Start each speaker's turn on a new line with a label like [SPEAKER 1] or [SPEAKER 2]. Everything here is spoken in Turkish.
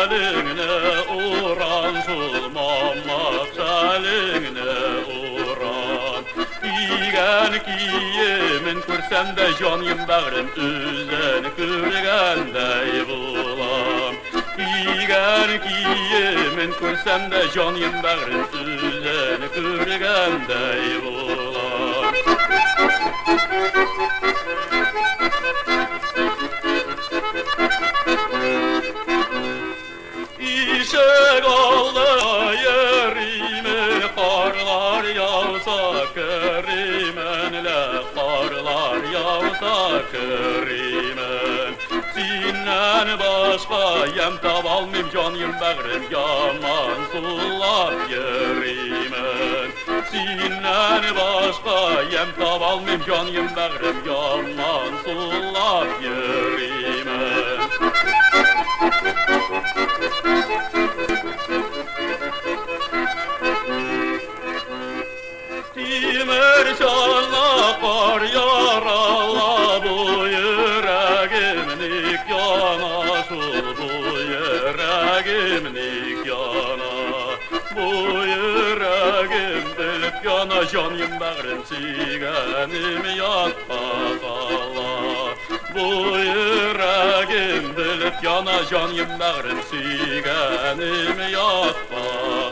[SPEAKER 1] elingine uğran sulmamak elingine uğran. Giygen giyemin körsem de canım bağrım üzden kürgendey bulam. Giygen giyemin körsem de canım bağrım üzden kürgendey bulam. İşe kaldı yerime karlar yağsa kerimenle karlar yağsa kerimen. Sinden başka yem tabalmim canım bağrım yaman sulap yerimen. Sinden başka yem tabalmim canım bağrım yaman sulap yerimen. Timir çanaklar yarala bu yüreğimlik yana şul bu yüreğimlik yana. Bu yüreğim bilip yana canım bağrım siganim yatma kala. Bu yüreğim bilip yana canım bağrım siganim yatma.